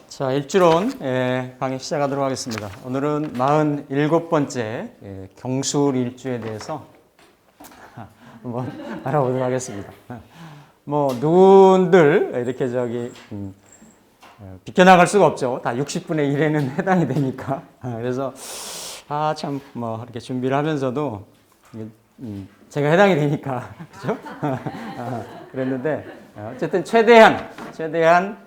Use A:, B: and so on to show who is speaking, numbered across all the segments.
A: 자, 일주론 강의 시작하도록 하겠습니다. 오늘은 47번째 경술 일주에 대해서 한번 알아보도록 하겠습니다. 뭐 누군들 이렇게 비껴나갈 수가 없죠. 다 60분의 1에는 해당이 되니까. 그래서 참 뭐 이렇게 준비를 하면서도 제가 해당이 되니까 그렇죠? 그랬는데 어쨌든 최대한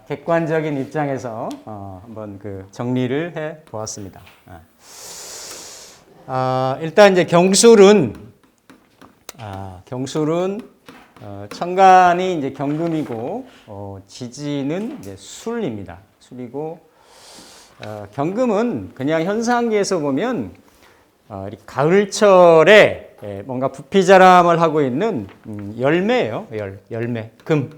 A: 객관적인 입장에서 한번 정리를 해 보았습니다. 일단 이제 경술은 천간이 이제 경금이고 지지는 이제 술입니다. 술이고 경금은 그냥 현상계에서 보면 가을철에 뭔가 부피자람을 하고 있는 열매예요. 열매 금.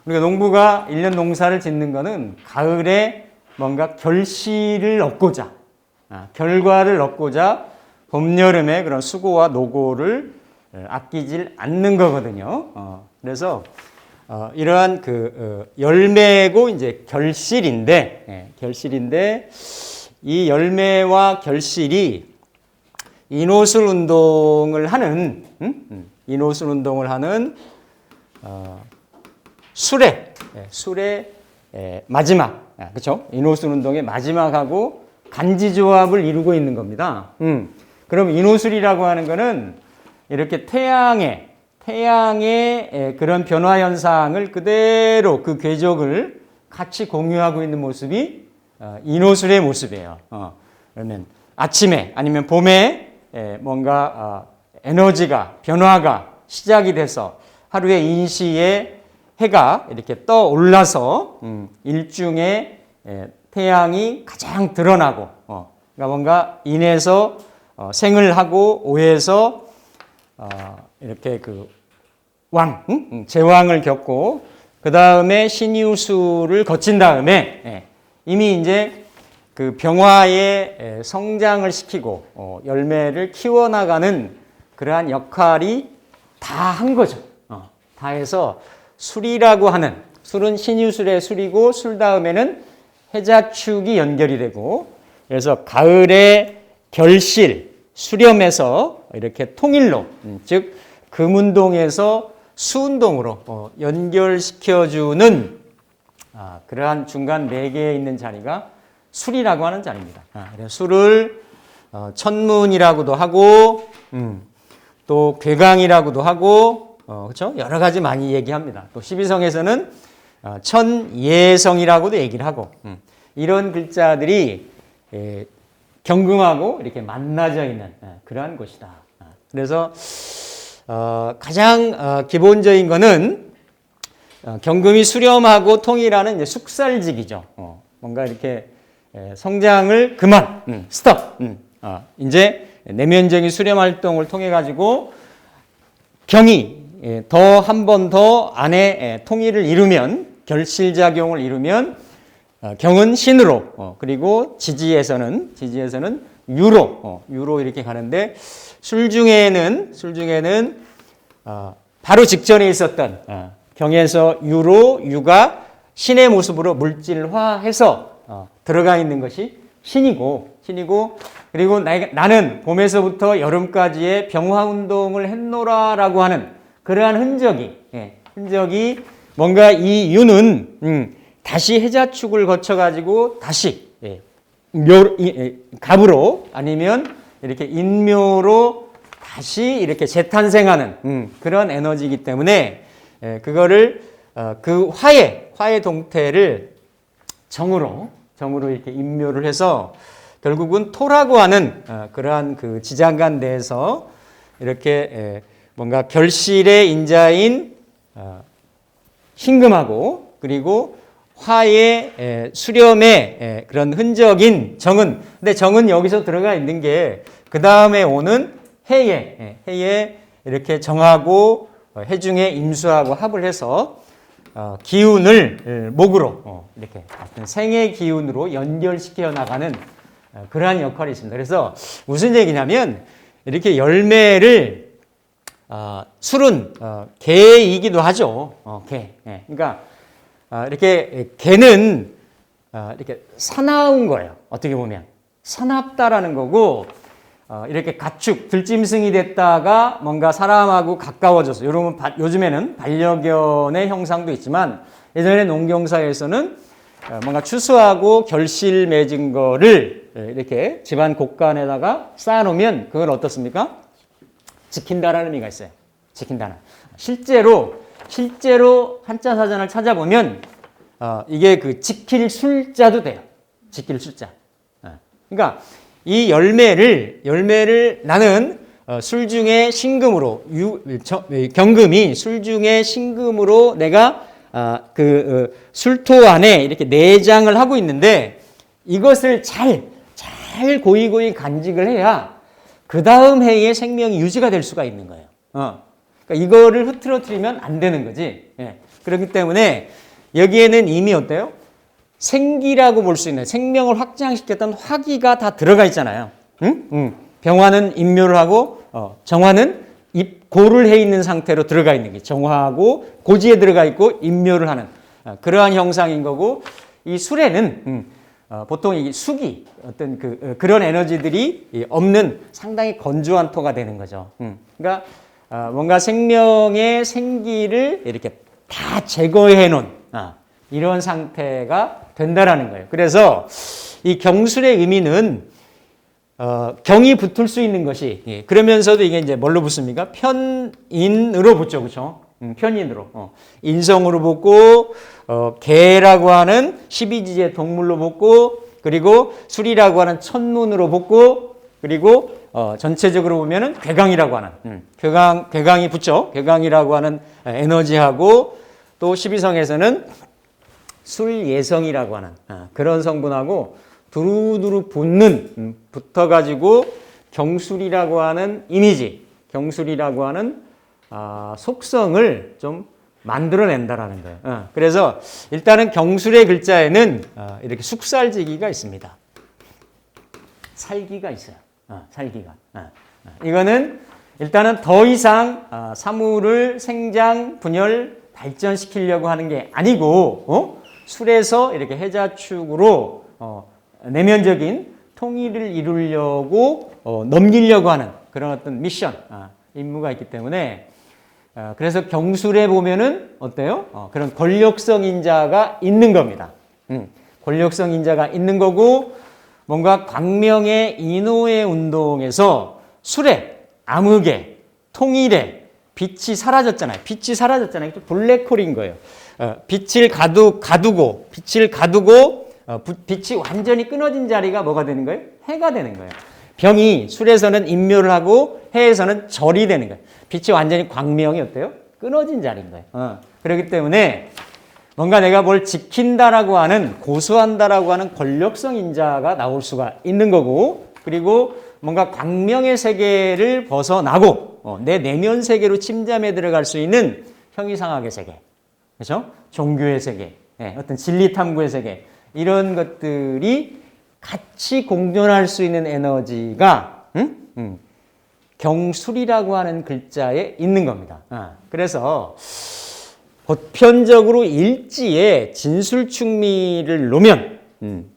A: 우리가 농부가 1년 농사를 짓는 거는 가을에 뭔가 결실을 얻고자, 결과를 얻고자 봄, 여름에 그런 수고와 노고를 아끼질 않는 거거든요. 그래서 이러한 열매고 이제 결실인데 이 열매와 결실이 인호술 운동을 하는 술의 마지막, 그렇죠? 인호술 운동의 마지막하고 간지조합을 이루고 있는 겁니다. 그럼 인호술이라고 하는 거는 이렇게 태양의 그런 변화 현상을 그대로 그 궤적을 같이 공유하고 있는 모습이 인호술의 모습이에요. 그러면 아침에 아니면 봄에 뭔가 에너지가 변화가 시작이 돼서 하루의 인시에 해가 이렇게 떠올라서 일중에 태양이 가장 드러나고 그러니까 뭔가 인에서 생을 하고 오에서 이렇게 제왕을 겪고 그 다음에 신유수를 거친 다음에 이미 이제 그 병화의 성장을 시키고 열매를 키워나가는 그러한 역할이 다 한 거죠. 다 해서 술이라고 하는, 술은 신유술의 술이고 술 다음에는 해자축이 연결이 되고 그래서 가을의 결실, 수렴에서 이렇게 통일로, 즉 금운동에서 수운동으로 연결시켜주는 그러한 중간 4개에 있는 자리가 술이라고 하는 자리입니다. 그래서 술을 천문이라고도 하고 또 괴강이라고도 하고 그렇죠? 여러 가지 많이 얘기합니다. 또 12성에서는 천예성이라고도 얘기를 하고 이런 글자들이 경금하고 이렇게 만나져 있는 그러한 곳이다. 그래서 가장 기본적인 거는 경금이 수렴하고 통일하는 이제 숙살직이죠. 뭔가 이렇게 성장을 그만, 스톱. 이제 내면적인 수렴 활동을 통해 가지고 경이 더 한 번 더 안에 통일을 이루면 결실작용을 이루면 경은 신으로 그리고 지지에서는 유로 이렇게 가는데 술 중에는 바로 직전에 있었던 경에서 유가 신의 모습으로 물질화해서 들어가 있는 것이 신이고 그리고 나는 봄에서부터 여름까지의 병화운동을 했노라라고 하는 그러한 흔적이 뭔가 이 유는 다시 해자축을 거쳐가지고 다시 갑으로 아니면 이렇게 인묘로 다시 이렇게 재탄생하는 그런 에너지이기 때문에 그거를 그 화의 동태를 정으로 이렇게 인묘를 해서 결국은 토라고 하는 그러한 그 지장간 내에서 이렇게 뭔가 결실의 인자인 신금하고 그리고 화의 수렴의 그런 흔적인 정은, 근데 정은 여기서 들어가 있는 게 그 다음에 오는 해에 이렇게 정하고 해중에 임수하고 합을 해서 기운을 목으로 이렇게 어떤 생의 기운으로 연결시켜 나가는 그러한 역할이 있습니다. 그래서 무슨 얘기냐면 이렇게 열매를 술은 개이기도 하죠. 개. 예. 그러니까 이렇게 개는 이렇게 사나운 거예요. 어떻게 보면 사납다라는 거고 이렇게 가축 들짐승이 됐다가 뭔가 사람하고 가까워져서 여러분 요즘에는 반려견의 형상도 있지만 예전에 농경사에서는 뭔가 추수하고 결실 맺은 거를 이렇게 집안 곳간에다가 쌓아놓으면 그걸 어떻습니까? 지킨다라는 의미가 있어요. 지킨다는. 실제로 한자 사전을 찾아보면 이게 그 지킬 술자도 돼요. 지킬 술자. 그러니까 이 열매를 나는 술 중에 신금으로 경금이 술 중에 신금으로 내가 술토 안에 이렇게 내장을 하고 있는데 이것을 잘 고이고이 간직을 해야 그 다음 해에 생명이 유지가 될 수가 있는 거예요. 그러니까 이거를 흐트러뜨리면 안 되는 거지. 예. 그렇기 때문에 여기에는 이미 어때요? 생기라고 볼 수 있는 생명을 확장시켰던 화기가 다 들어가 있잖아요. 병화는 임묘를 하고 정화는 고를 해 있는 상태로 들어가 있는 게 정화하고 고지에 들어가 있고 임묘를 하는 그러한 형상인 거고 이 술에는 보통 이 숙이 어떤 그런 에너지들이 없는 상당히 건조한 토가 되는 거죠. 그러니까 뭔가 생명의 생기를 이렇게 다 제거해 놓은 이런 상태가 된다라는 거예요. 그래서 이 경술의 의미는 경이 붙을 수 있는 것이 그러면서도 이게 이제 뭘로 붙습니까? 편인으로 붙죠, 그렇죠? 편인으로 인성으로 붙고 개라고 하는 12지의 동물로 붙고 그리고 술이라고 하는 천문으로 붙고 그리고 전체적으로 보면은 괴강이라고 하는 괴강이 붙죠. 괴강이라고 하는 에너지하고 또 12성에서는 술예성이라고 하는 그런 성분하고 두루두루 붙어가지고 경술이라고 하는 이미지, 경술이라고 하는 속성을 좀 만들어낸다라는 거예요. 그래서 일단은 경술의 글자에는 이렇게 숙살지기가 있습니다. 살기가 있어요. 살기가. 이거는 일단은 더 이상 사물을 생장, 분열, 발전시키려고 하는 게 아니고 술에서 이렇게 해자축으로 내면적인 통일을 이루려고 넘기려고 하는 그런 어떤 미션, 임무가 있기 때문에 그래서 경술에 보면은 어때요? 그런 권력성 인자가 있는 겁니다. 권력성 인자가 있는 거고 뭔가 광명의 인호의 운동에서 술에, 암흑에, 통일에 빛이 사라졌잖아요. 빛이 사라졌잖아요. 블랙홀인 거예요. 빛을 가두고 빛이 완전히 끊어진 자리가 뭐가 되는 거예요? 해가 되는 거예요. 병이 술에서는 인묘를 하고 해에서는 절이 되는 거예요. 빛이 완전히 광명이 어때요? 끊어진 자리인 거예요. 그렇기 때문에 뭔가 내가 뭘 지킨다라고 하는 고수한다라고 하는 권력성 인자가 나올 수가 있는 거고 그리고 뭔가 광명의 세계를 벗어나고 내 내면 세계로 침잠해 들어갈 수 있는 형이상학의 세계, 그렇죠? 종교의 세계, 어떤 진리 탐구의 세계 이런 것들이 같이 공존할 수 있는 에너지가 경술이라고 하는 글자에 있는 겁니다. 그래서 보편적으로 일지에 진술충미를 놓으면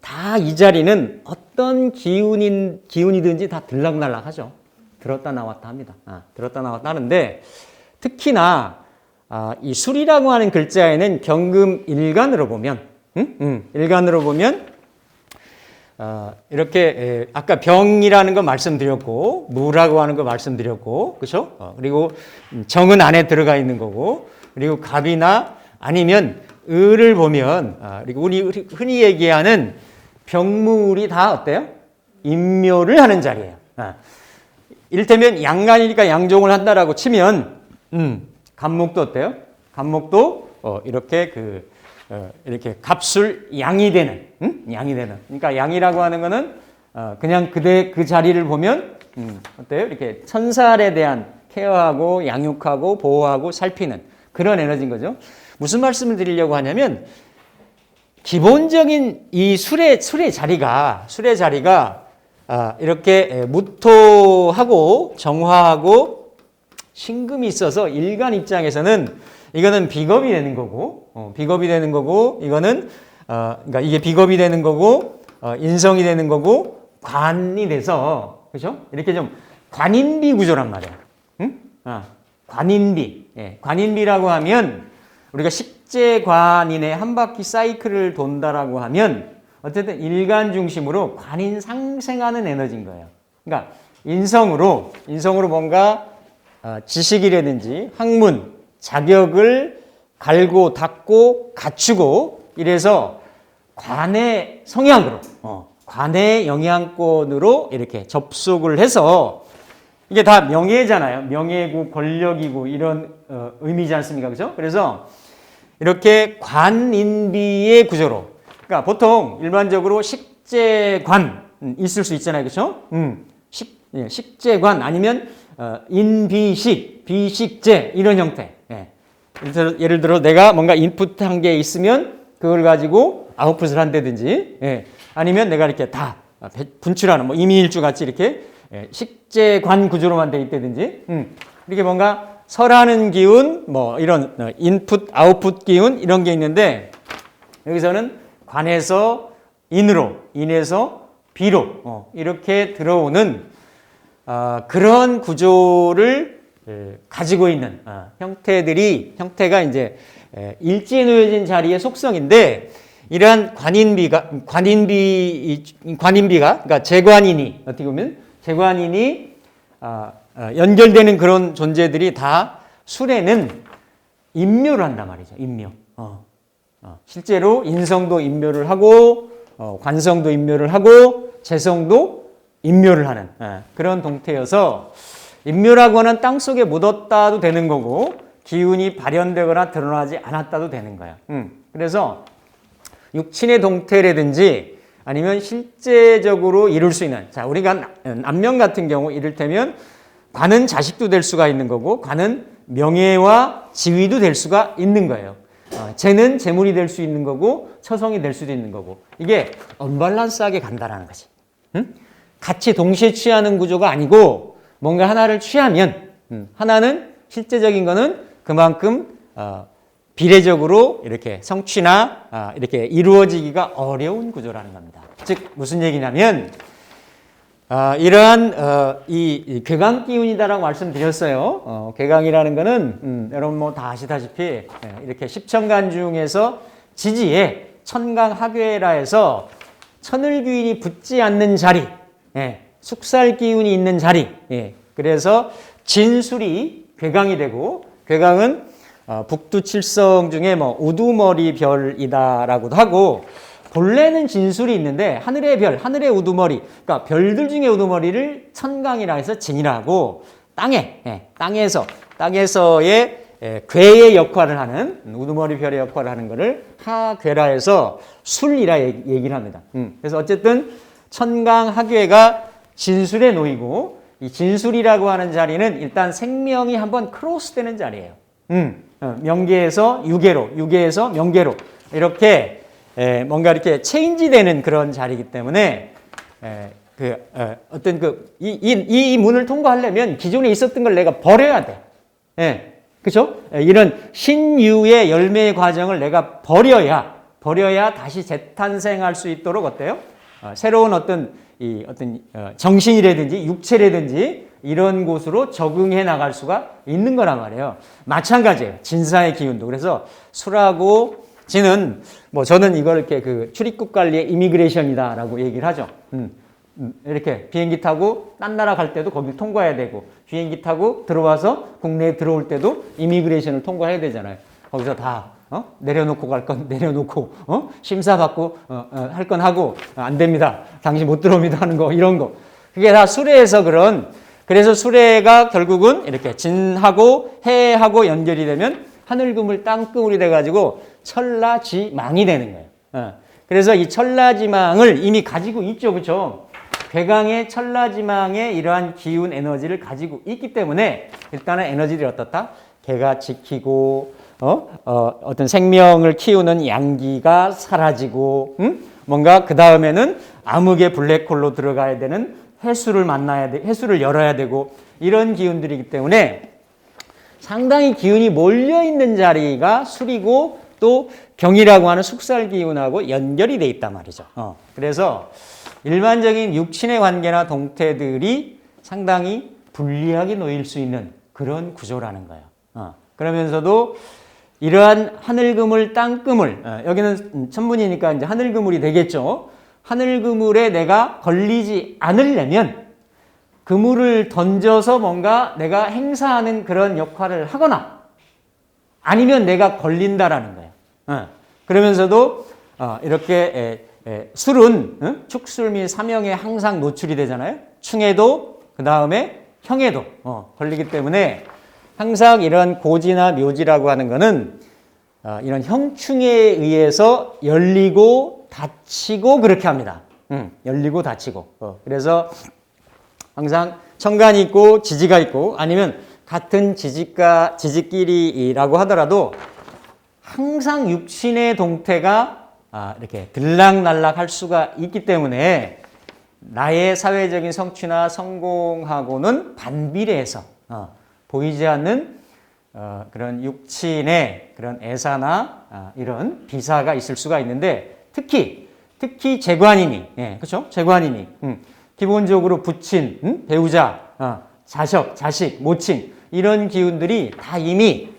A: 다 이 자리는 어떤 기운이든지 다 들락날락하죠. 들었다 나왔다 합니다. 들었다 나왔다 하는데 특히나 이 술이라고 하는 글자에는 경금 일간으로 보면 일간으로 보면 이렇게 아까 병이라는 거 말씀드렸고 무라고 하는 거 말씀드렸고 그렇죠? 그리고 정은 안에 들어가 있는 거고 그리고 갑이나 아니면 을을 보면 그리고 우리 흔히 얘기하는 병무울이 다 어때요? 임묘를 하는 자리예요. 이를테면 양간이니까 양종을 한다라고 치면 간목도 어때요? 간목도 이렇게 이렇게 갑술 양이 되는 양이 되는 그러니까 양이라고 하는 거는 그냥 그 자리를 보면 어때요? 이렇게 천살에 대한 케어하고 양육하고 보호하고 살피는 그런 에너지인 거죠. 무슨 말씀을 드리려고 하냐면 기본적인 이 술의 자리가 이렇게 무토하고 정화하고 신금이 있어서 일간 입장에서는 이거는 비겁이 되는 거고, 비겁이 되는 거고, 이거는 그러니까 이게 비겁이 되는 거고, 인성이 되는 거고, 관이 돼서, 그죠? 이렇게 좀 관인비 구조란 말이야. 응? 관인비. 예, 관인비라고 하면 우리가 식재관인의 한 바퀴 사이클을 돈다라고 하면 어쨌든 일간 중심으로 관인 상생하는 에너지인 거예요. 그러니까 인성으로 뭔가 지식이라든지 학문, 자격을 갈고 닦고 갖추고 이래서 관의 성향으로, 관의 영향권으로 이렇게 접속을 해서 이게 다 명예잖아요. 명예고 권력이고 이런 의미지 않습니까? 그죠? 그래서 이렇게 관인비의 구조로 그러니까 보통 일반적으로 식재관 있을 수 있잖아요. 그렇죠? 식재관 아니면 인비식, 비식재 이런 형태. 예. 예를 들어 내가 뭔가 인풋한 게 있으면 그걸 가지고 아웃풋을 한다든지 예. 아니면 내가 이렇게 다 분출하는 뭐 이미일주 같이 이렇게 식재관 구조로만 돼 있다든지 이렇게 뭔가 설하는 기운 뭐 이런 인풋 아웃풋 기운 이런 게 있는데 여기서는 관에서 인으로, 인에서 비로 이렇게 들어오는 그런 구조를 가지고 있는 형태가 이제 일지에 놓여진 자리의 속성인데 이러한 관인비가 그러니까 재관인이 어떻게 보면 재관인이 연결되는 그런 존재들이 다 술에는 임묘를 한단 말이죠. 임묘. 실제로 인성도 임묘를 하고 관성도 임묘를 하고 재성도 임묘를 하는 그런 동태여서 임묘라고 하는 땅속에 묻었다도 되는 거고 기운이 발현되거나 드러나지 않았다도 되는 거야. 그래서 육친의 동태라든지 아니면 실제적으로 이룰 수 있는 자 우리가 남명 같은 경우 이를테면 관은 자식도 될 수가 있는 거고 관은 명예와 지위도 될 수가 있는 거예요. 재는 재물이 될 수 있는 거고 처성이 될 수도 있는 거고 이게 언밸런스하게 간다라는 거지. 같이 동시에 취하는 구조가 아니고 뭔가 하나를 취하면 하나는 실제적인 거는 그만큼 비례적으로 이렇게 성취나 이렇게 이루어지기가 어려운 구조라는 겁니다. 즉 무슨 얘기냐면 이러한 이 괴강 기운이다라고 말씀드렸어요. 괴강이라는 거는 여러분 뭐 다 아시다시피 이렇게 십천간 중에서 지지에 천강하괴라 해서 천을귀인이 붙지 않는 자리, 숙살 기운이 있는 자리. 그래서 진술이 괴강이 되고 괴강은 북두칠성 중에 뭐 우두머리 별이다라고도 하고. 본래는 진술이 있는데 하늘의 별, 하늘의 우두머리, 그러니까 별들 중에 우두머리를 천강이라 해서 진이라고 땅에서의 괴의 역할을 하는 우두머리 별의 역할을 하는 것을 하괴라 해서 술이라 얘기를 합니다. 그래서 어쨌든 천강 하괴가 진술에 놓이고 이 진술이라고 하는 자리는 일단 생명이 한번 크로스되는 자리예요. 명계에서 유계로, 유계에서 명계로 이렇게 뭔가 이렇게 체인지되는 그런 자리이기 때문에 어떤 이 문을 통과하려면 기존에 있었던 걸 내가 버려야 돼. 그렇죠? 이런 신유의 열매의 과정을 내가 버려야 다시 재탄생할 수 있도록 어때요? 새로운 어떤 정신이라든지 육체라든지 이런 곳으로 적응해 나갈 수가 있는 거란 말이에요. 마찬가지예요. 진사의 기운도. 그래서 술하고 진은 뭐 저는 이걸 이렇게 그 출입국 관리의 이미그레이션이다라고 얘기를 하죠. 이렇게 비행기 타고 딴 나라 갈 때도 거길 통과해야 되고 비행기 타고 들어와서 국내에 들어올 때도 이미그레이션을 통과해야 되잖아요. 거기서 다 내려놓고 갈 건 내려놓고 심사받고 할 건 하고 안 됩니다. 당신 못 들어옵니다 하는 거 이런 거. 그게 다 수레에서 그래서 수레가 결국은 이렇게 진하고 해하고 연결이 되면 하늘그물 땅그물이 돼가지고 천라지망이 되는 거예요. 그래서 이 천라지망을 이미 가지고 있죠. 그렇죠? 괴강의 천라지망의 이러한 기운 에너지를 가지고 있기 때문에 일단은 에너지를 어떻다? 개가 지키고 어떤 생명을 키우는 양기가 사라지고, 뭔가 그 다음에는 암흑의 블랙홀로 들어가야 되는 해수를 해수를 열어야 되고, 이런 기운들이기 때문에 상당히 기운이 몰려있는 자리가 술이고 또 경이라고 하는 숙살 기운하고 연결이 돼 있단 말이죠. 그래서 일반적인 육친의 관계나 동태들이 상당히 불리하게 놓일 수 있는 그런 구조라는 거예요. 그러면서도 이러한 하늘그물, 땅그물, 여기는 천문이니까 이제 하늘그물이 되겠죠. 하늘그물에 내가 걸리지 않으려면 그물을 던져서 뭔가 내가 행사하는 그런 역할을 하거나 아니면 내가 걸린다라는 거예요. 그러면서도 이렇게 술은 축술 및 사명에 항상 노출이 되잖아요. 충에도 그 다음에 형에도 걸리기 때문에 항상 이런 고지나 묘지라고 하는 거는 이런 형충에 의해서 열리고 닫히고 그렇게 합니다. 열리고 닫히고. 그래서 항상 천간이 있고 지지가 있고 아니면 같은 지지끼리라고 하더라도 항상 육신의 동태가 이렇게 들락날락 할 수가 있기 때문에 나의 사회적인 성취나 성공하고는 반비례해서 보이지 않는 그런 육친의 그런 애사나 이런 비사가 있을 수가 있는데 특히 재관인이, 그렇죠? 재관인이 기본적으로 부친, 배우자, 자식, 모친 이런 기운들이 다 이미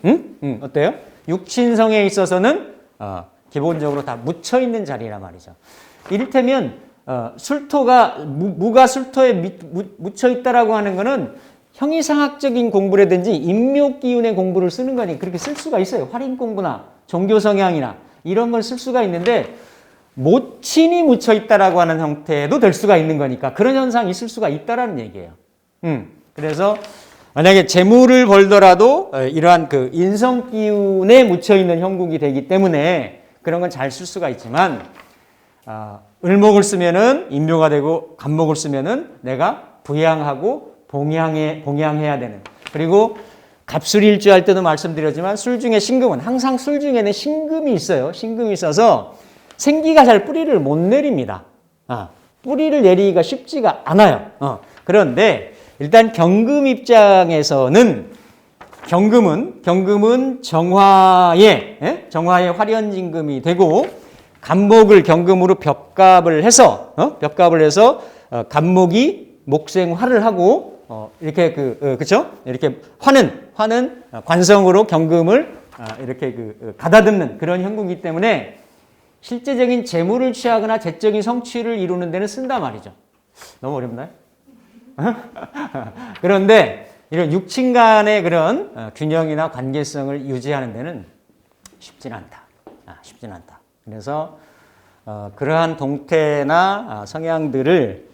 A: 어때요? 육친성에 있어서는 기본적으로 다 묻혀 있는 자리란 말이죠. 이를테면 술토가 무가 술토에 묻혀 있다라고 하는 거는 형이상학적인 공부라든지 인묘 기운의 공부를 쓰는 거니 그렇게 쓸 수가 있어요. 활인 공부나 종교 성향이나 이런 걸 쓸 수가 있는데 모친이 묻혀 있다라고 하는 형태도 될 수가 있는 거니까 그런 현상이 있을 수가 있다라는 얘기예요. 그래서 만약에 재물을 벌더라도 이러한 그 인성 기운에 묻혀 있는 형국이 되기 때문에 그런 건 잘 쓸 수가 있지만 을목을 쓰면은 인묘가 되고 간목을 쓰면은 내가 부양하고 봉양해야 되는. 그리고 갑술일주 할 때도 말씀드렸지만 술 중에 신금은 항상 술 중에는 신금이 있어요. 신금이 있어서 생기가 잘 뿌리를 못 내립니다. 뿌리를 내리기가 쉽지가 않아요. 그런데 일단 경금 입장에서는 경금은 정화의 화련진금이 되고 간목을 경금으로 벽갑을 해서 간목이 목생화를 하고 이렇게 그렇죠? 이렇게 화는 관성으로 경금을 이렇게 가다듬는 그런 형국이기 때문에 실제적인 재물을 취하거나 재적인 성취를 이루는 데는 쓴단 말이죠. 너무 어렵나요? 그런데 이런 육친 간의 그런 균형이나 관계성을 유지하는 데는 쉽진 않다. 그래서 그러한 동태나 성향들을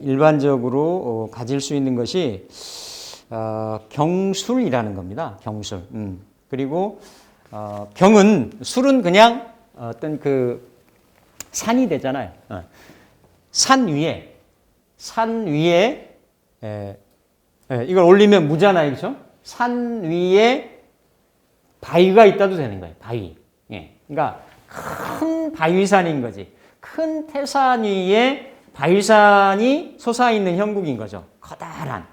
A: 일반적으로 가질 수 있는 것이 경술이라는 겁니다. 경술. 그리고 술은 그냥 어떤 그 산이 되잖아요. 산 위에 이걸 올리면 무잖아요, 그렇죠? 산 위에 바위가 있다도 되는 거예요. 바위. 그러니까 큰 바위산인 거지. 큰 태산 위에 바위산이 솟아있는 형국인 거죠. 커다란.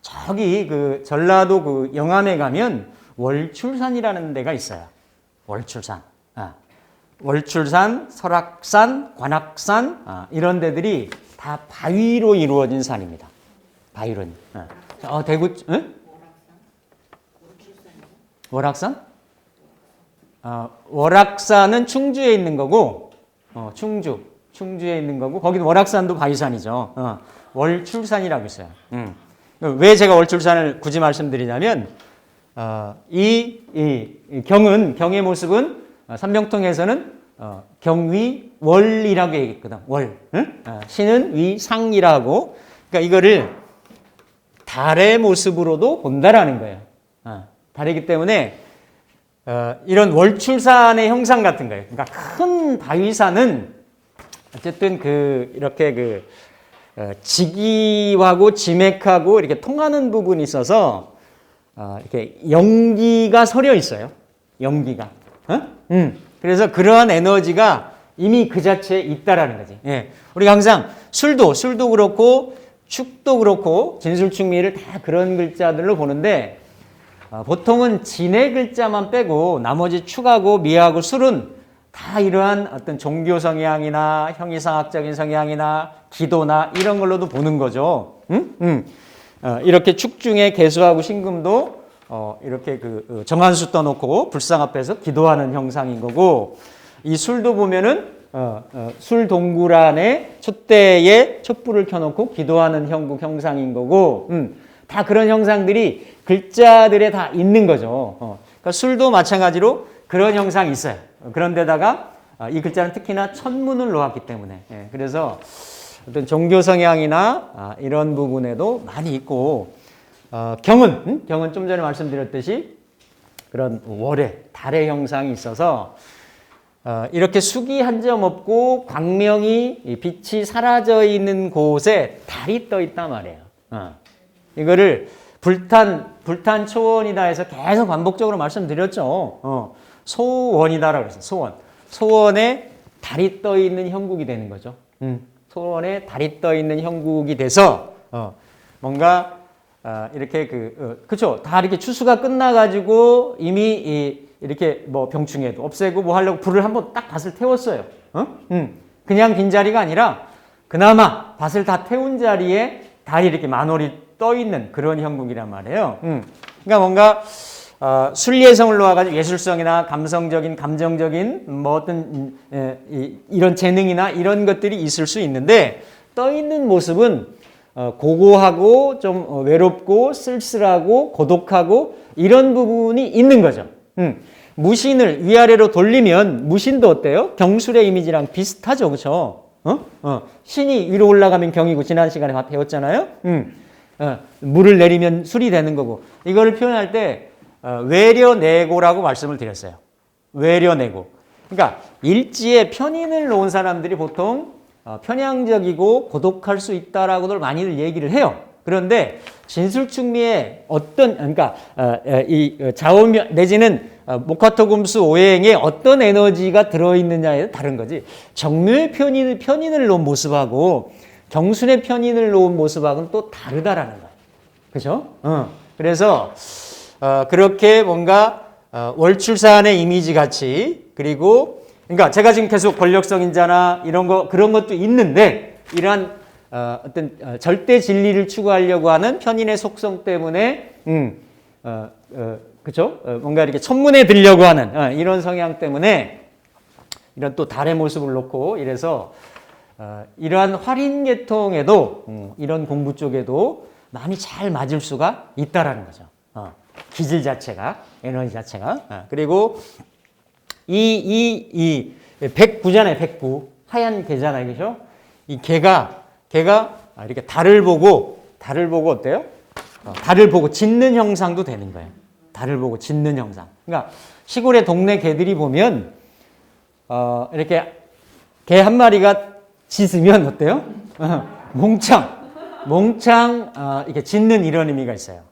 A: 저기 그 전라도 그 영암에 가면 월출산이라는 데가 있어요. 월출산. 월출산, 설악산, 관악산 이런 데들이 다 바위로 이루어진 산입니다. 바위로. 대구, 월악산? 월악산은 충주에 있는 거고, 충주에 있는 거고, 거기는 월악산도 바위산이죠. 월출산이라고 있어요. 왜 제가 월출산을 굳이 말씀드리냐면, 이 경의 모습은 삼명통에서는 경위 월이라고 얘기했거든. 월. 신은 위상이라고. 그러니까 이거를 달의 모습으로도 본다라는 거예요. 달이기 때문에 이런 월출산의 형상 같은 거예요. 그러니까 큰 바위산은 어쨌든 이렇게 직이하고 지맥하고 이렇게 통하는 부분이 있어서 이렇게 연기가 서려 있어요. 연기가. 그래서 그러한 에너지가 이미 그 자체에 있다라는 거지. 예. 우리가 항상 술도 그렇고 축도 그렇고 진술축미를 다 그런 글자들로 보는데 보통은 진의 글자만 빼고 나머지 축하고 미하고 술은 다 이러한 어떤 종교 성향이나 형이상학적인 성향이나 기도나 이런 걸로도 보는 거죠. 이렇게 축 중에 개수하고 신금도 이렇게 그 정한수 떠놓고 불상 앞에서 기도하는 형상인 거고, 이 술도 보면은 술 동굴 안에 촛대에 촛불을 켜놓고 기도하는 형상인 거고, 다 그런 형상들이 글자들에 다 있는 거죠. 그러니까 술도 마찬가지로 그런 형상이 있어요. 그런데다가 이 글자는 특히나 천문을 놓았기 때문에, 그래서 어떤 종교 성향이나 이런 부분에도 많이 있고, 경은 좀 전에 말씀드렸듯이 그런 월의 달의 형상이 있어서 이렇게 숙이 한 점 없고 광명이 빛이 사라져 있는 곳에 달이 떠 있단 말이에요. 이거를 불탄 초원이다 해서 계속 반복적으로 말씀드렸죠. 소원이다라고 했어요. 소원에 달이 떠 있는 형국이 되는 거죠. 소원에 달이 떠 있는 형국이 돼서 뭔가 이렇게 그쵸, 다 이렇게 추수가 끝나가지고 이미 이렇게 뭐 병충해도 없애고 뭐 하려고 불을 한번 딱 밭을 태웠어요. 그냥 빈자리가 아니라 그나마 밭을 다 태운 자리에 달이 이렇게 만월이 떠 있는 그런 형국이란 말이에요. 그러니까 뭔가 순리성을 놓아가지고 예술성이나 감성적인, 감정적인 뭐 어떤 이런 재능이나 이런 것들이 있을 수 있는데, 떠 있는 모습은 고고하고 좀 외롭고 쓸쓸하고 고독하고 이런 부분이 있는 거죠. 무신을 위아래로 돌리면 무신도 어때요? 경술의 이미지랑 비슷하죠, 그렇죠? 신이 위로 올라가면 경이고, 지난 시간에 배웠잖아요. 물을 내리면 술이 되는 거고, 이거를 표현할 때 외려내고라고 말씀을 드렸어요. 외려내고. 그러니까 일지에 편인을 놓은 사람들이 보통 편향적이고 고독할 수 있다라고들 많이들 얘기를 해요. 그런데 진술충미의 어떤, 그러니까 이 자오면 내지는 목화토금수 오행에 어떤 에너지가 들어있느냐에 다른 거지, 정묘의 편인을 놓은 모습하고 경순의 편인을 놓은 모습하고는 또 다르다라는 거예요. 그죠? 그래서 그렇게 뭔가 월출산의 이미지 같이, 그리고 그러니까 제가 지금 계속 권력성 인자나 이런 거 그런 것도 있는데, 이러한 어떤 절대 진리를 추구하려고 하는 편인의 속성 때문에 그렇죠? 뭔가 이렇게 천문에 들려고 하는 이런 성향 때문에 이런 또 달의 모습을 놓고 이래서 이러한 활인 계통에도 이런 공부 쪽에도 많이 잘 맞을 수가 있다라는 거죠. 기질 자체가, 에너지 자체가. 그리고 이 백구잖아요, 백구. 하얀 개잖아요, 그죠? 이 개가 이렇게 달을 보고 어때요? 달을 보고 짖는 형상도 되는 거예요. 달을 보고 짖는 형상. 그러니까 시골의 동네 개들이 보면 이렇게 개 한 마리가 짖으면 어때요? 몽창 이렇게 짖는 이런 의미가 있어요.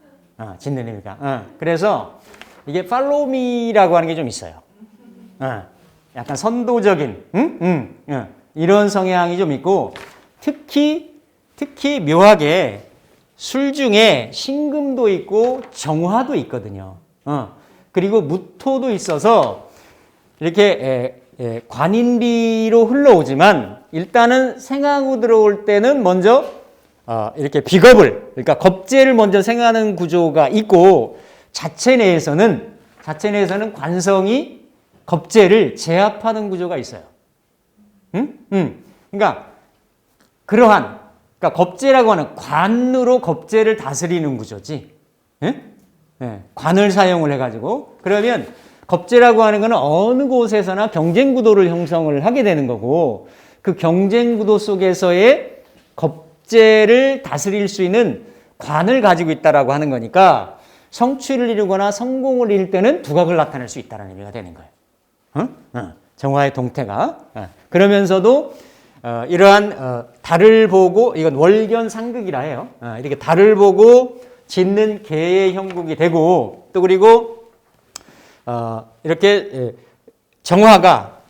A: 짖는 의미가. 그래서 이게 팔로우미라고 하는 게 좀 있어요. 약간 선도적인 이런 성향이 좀 있고, 특히 묘하게 술 중에 신금도 있고 정화도 있거든요. 그리고 무토도 있어서 이렇게 관인비로 흘러오지만, 일단은 생하고 들어올 때는 먼저 이렇게 비겁을, 그러니까 겁재를 먼저 생하는 구조가 있고, 자체 내에서는 관성이 겁재를 제압하는 구조가 있어요. 그러니까 그러니까 겁재라고 하는 관으로 겁재를 다스리는 구조지. 관을 사용을 해가지고, 그러면 겁재라고 하는 것은 어느 곳에서나 경쟁 구도를 형성을 하게 되는 거고, 그 경쟁 구도 속에서의 겁재를 다스릴 수 있는 관을 가지고 있다라고 하는 거니까, 성취를 이루거나 성공을 이룰 때는 두각을 나타낼 수 있다는 의미가 되는 거예요. 정화의 동태가. 그러면서도 이러한 달을 보고, 이건 월견상극이라 해요. 이렇게 달을 보고 짓는 개의 형국이 되고 또 그리고 이렇게 정화가